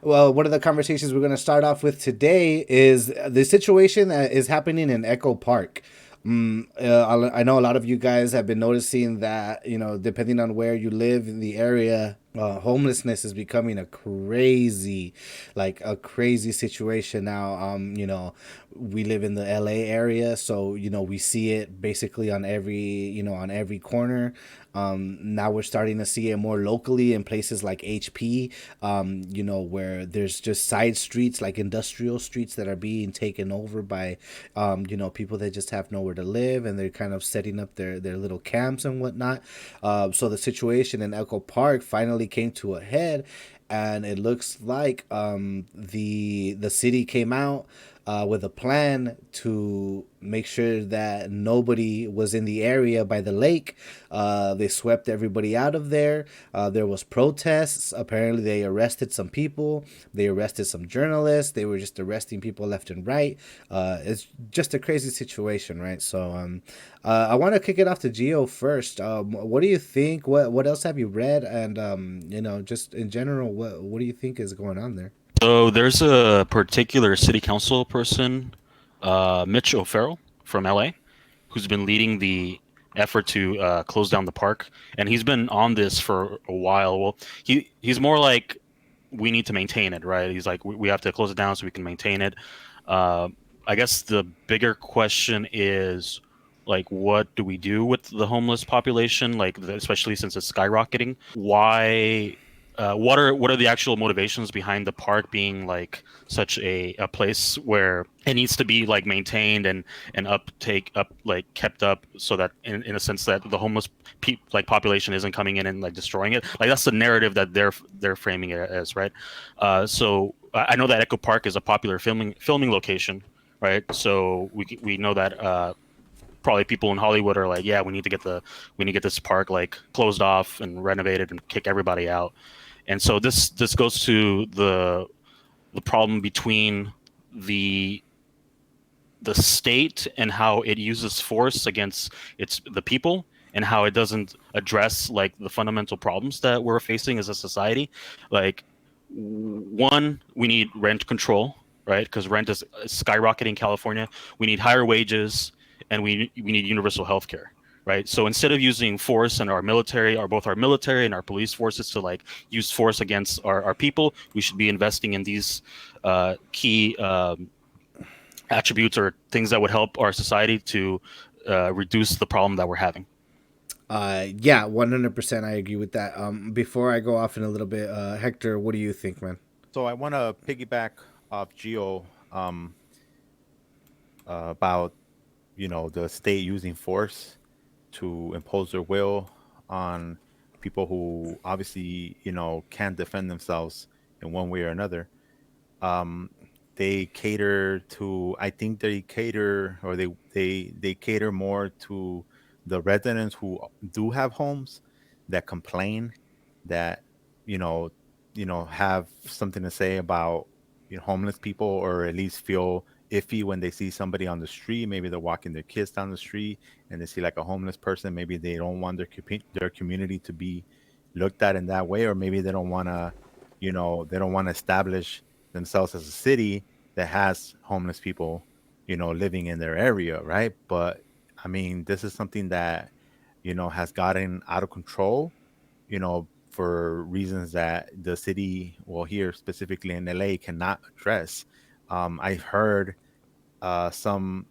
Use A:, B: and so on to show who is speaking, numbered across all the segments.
A: Well, one of the conversations we're going to start off with today is the situation that is happening in Echo Park. I know a lot of you guys have been noticing that, depending on where you live in the area, homelessness is becoming a crazy situation now. We live in the LA area, so, we see it basically on every corner. Now we're starting to see it more locally in places like HP, where there's just side streets, like industrial streets, that are being taken over by, people that just have nowhere to live, and they're kind of setting up their little camps and whatnot. So the situation in Echo Park finally came to a head, and it looks like the city came out with a plan to make sure that nobody was in the area by the lake. They swept everybody out of there. There was protests. Apparently, they arrested some people. They arrested some journalists. They were just arresting people left and right. It's just a crazy situation, right? So, I want to kick it off to Geo first. What do you think? What else have you read? And just in general, what do you think is going on there?
B: So there's a particular city council person, Mitch O'Farrell from LA, who's been leading the effort to close down the park, and he's been on this for a while. Well, he's more like we need to maintain it, right? He's like we have to close it down so we can maintain it. Uh, I guess the bigger question is like what do we do with the homeless population, like especially since it's skyrocketing? Why? What are the actual motivations behind the park being like such a place where it needs to be like maintained and uptake up like kept up so that in a sense that the homeless like population isn't coming in and like destroying it, like that's the narrative that they're framing it as, right? So I know that Echo Park is a popular filming location, right? So we know that probably people in Hollywood are like, yeah, we need to get this park like closed off and renovated and kick everybody out. And so this goes to the problem between the the state and how it uses force against the people, and how it doesn't address like the fundamental problems that we're facing as a society. Like, one, we need rent control, right? Because rent is skyrocketing in California. We need higher wages, and we need universal health care, right? So instead of using force and our military and our police forces to like use force against our people, we should be investing in these key attributes or things that would help our society to reduce the problem that we're having.
A: Yeah, 100%. I agree with that. Before I go off in a little bit, Hector, what do you think, man?
C: So I want to piggyback off Geo about the state using force to impose their will on people who obviously can't defend themselves in one way or another. Um, they cater to. I think they cater or they cater more to the residents who do have homes that complain that you know have something to say about homeless people, or at least feel iffy when they see somebody on the street. Maybe they're walking their kids down the street and they see like a homeless person. Maybe they don't want their community to be looked at in that way, or maybe they don't want to, they don't want to establish themselves as a city that has homeless people, living in their area, right? But I mean, this is something that has gotten out of control, for reasons that the city, well, here specifically in LA, cannot address. I've heard some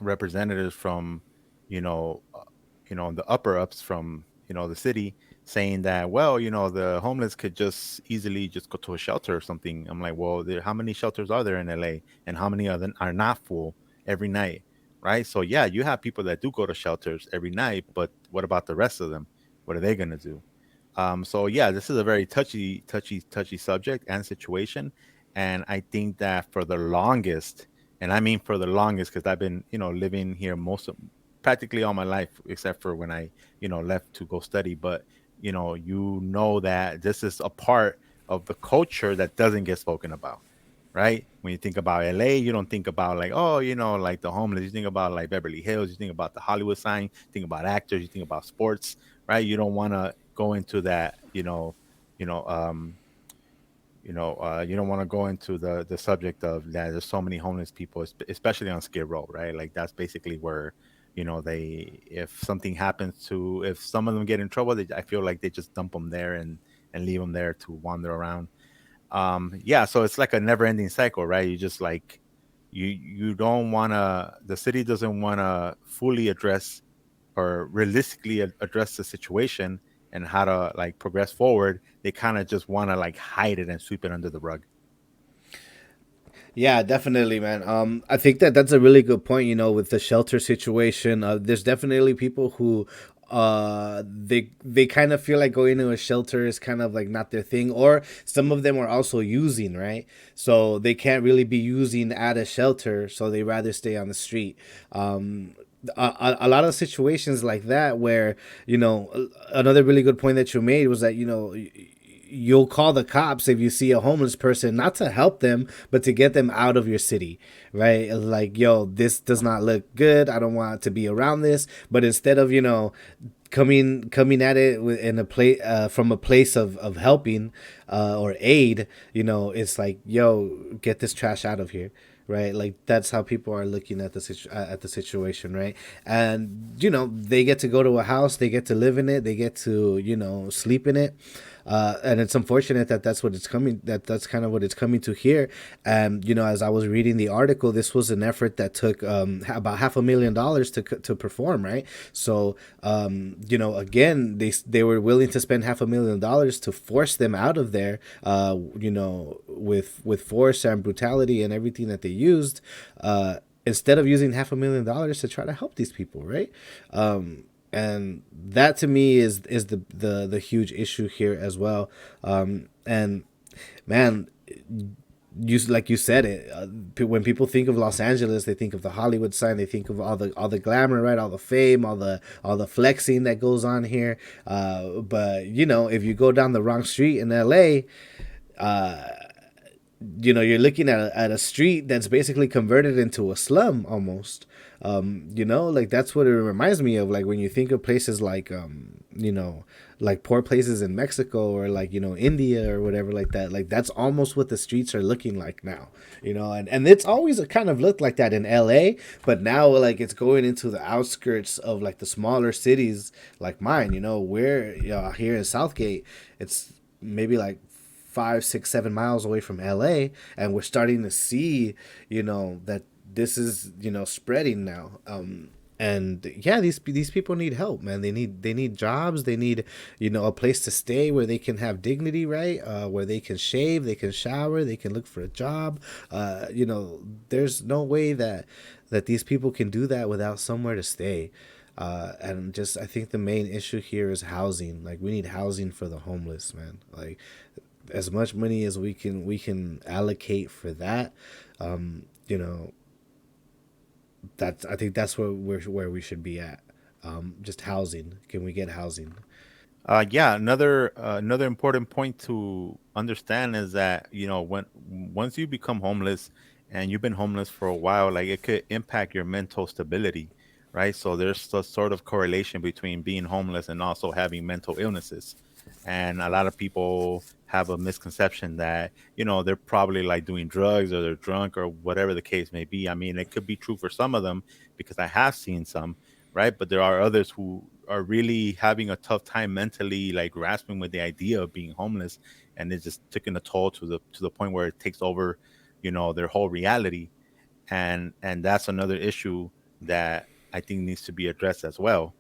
C: representatives from, you know, uh, the upper ups from, the city saying that, well, the homeless could just easily just go to a shelter or something. I'm like, well, how many shelters are there in LA, and how many of them are not full every night, right? So yeah, you have people that do go to shelters every night, but what about the rest of them? What are they gonna do? So yeah, this is a very touchy subject and situation, and I think that for the longest, and I mean for the longest, because I've been, living here practically all my life, except for when I, left to go study. But that this is a part of the culture that doesn't get spoken about, right? When you think about LA, you don't think about like, oh, like the homeless. You think about like Beverly Hills. You think about the Hollywood sign. You think about actors. You think about sports, right? You don't want to go into that, you know, you don't want to go into the subject of that. There's so many homeless people, especially on Skid Row, right? Like that's basically where, they if something happens to if some of them get in trouble, I feel like they just dump them there and leave them there to wander around. Yeah, so it's like a never-ending cycle, right? You just like you don't want to. The city doesn't want to fully address or realistically address the situation and how to like progress forward. They kind of just want to like hide it and sweep it under the rug.
A: Yeah, definitely, man. I think that that's a really good point. With the shelter situation, there's definitely people who, they kind of feel like going to a shelter is kind of like not their thing, or some of them are also using, right? So they can't really be using at a shelter, so they rather stay on the street. A lot of situations like that where, another really good point that you made was that, you'll call the cops if you see a homeless person, not to help them, but to get them out of your city, right? Like, yo, this does not look good. I don't want to be around this. But instead of, coming at it in a place, from a place of helping, or aid, it's like, yo, get this trash out of here, right? Like that's how people are looking at at the situation, right? And they get to go to a house, they get to live in it, they get to sleep in it. And it's unfortunate that that's kind of what it's coming to here. And as I was reading the article, this was an effort that took, about $500,000 to perform, right? So, again, they were willing to spend $500,000 to force them out of there, with force and brutality and everything that they used, instead of using $500,000 to try to help these people, right? And that to me is the huge issue here as well. And man, like you said it, when people think of Los Angeles, they think of the Hollywood sign, they think of all the glamour, right? All the fame, all the flexing that goes on here. But if you go down the wrong street in LA, you're looking at a street that's basically converted into a slum almost. Like that's what it reminds me of, like when you think of places like, like poor places in Mexico, or like India or whatever like that. Like that's almost what the streets are looking like now. And it's always kind of looked like that in LA, but now like it's going into the outskirts of like the smaller cities like mine. We're, here in Southgate, it's maybe like 5, 6, 7 miles away from LA, and we're starting to see, that this is, spreading now. And yeah, these people need help, man. They need jobs. They need, a place to stay where they can have dignity, right? Where they can shave, they can shower, they can look for a job. There's no way that these people can do that without somewhere to stay. And just I think the main issue here is housing. Like we need housing for the homeless, man. Like as much money as we can allocate for that, you know, that's I think that's where we should be at. Just housing. Can we get housing?
C: Yeah, another important point to understand is that when once you become homeless and you've been homeless for a while, like it could impact your mental stability, right? So there's a sort of correlation between being homeless and also having mental illnesses, and a lot of people have a misconception that they're probably like doing drugs or they're drunk or whatever the case may be. I mean, it could be true for some of them because I have seen some, right? But there are others who are really having a tough time mentally, like grasping with the idea of being homeless, and it's just taking a toll to the point where it takes over, their whole reality, and that's another issue that I think needs to be addressed as well.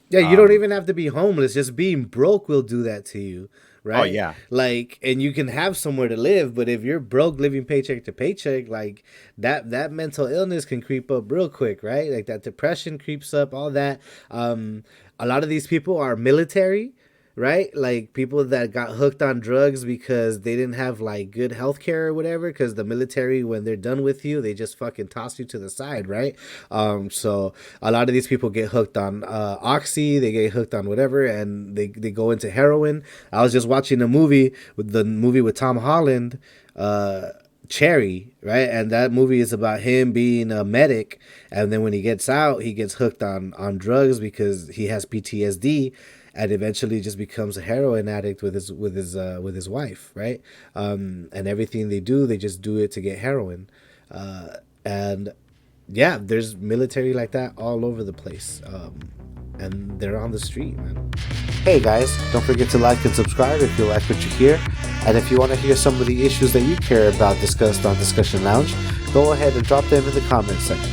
A: Yeah, you don't
C: Um,
A: even have to be homeless. Just being broke will do that to you,
C: oh
A: right?
C: yeah,
A: Like, and you can have somewhere to live, but if you're broke, living paycheck to paycheck, like that mental illness can creep up real quick, right? Like that depression creeps up, all that. A lot of these people are military, right? Like people that got hooked on drugs because they didn't have like good health care or whatever. Because the military, when they're done with you, they just fucking toss you to the side, right? So a lot of these people get hooked on, oxy, they get hooked on whatever, and they go into heroin. I was just watching the movie with Tom Holland, Cherry, right? And that movie is about him being a medic, and then when he gets out, he gets hooked on drugs because he has PTSD, and eventually just becomes a heroin addict with his wife, right? And everything they do, they just do it to get heroin. And yeah, there's military like that all over the place, and they're on the street, man. Hey guys, don't forget to like and subscribe if you like what you hear, and if you want to hear some of the issues that you care about discussed on Discussion Lounge, go ahead and drop them in the comments section.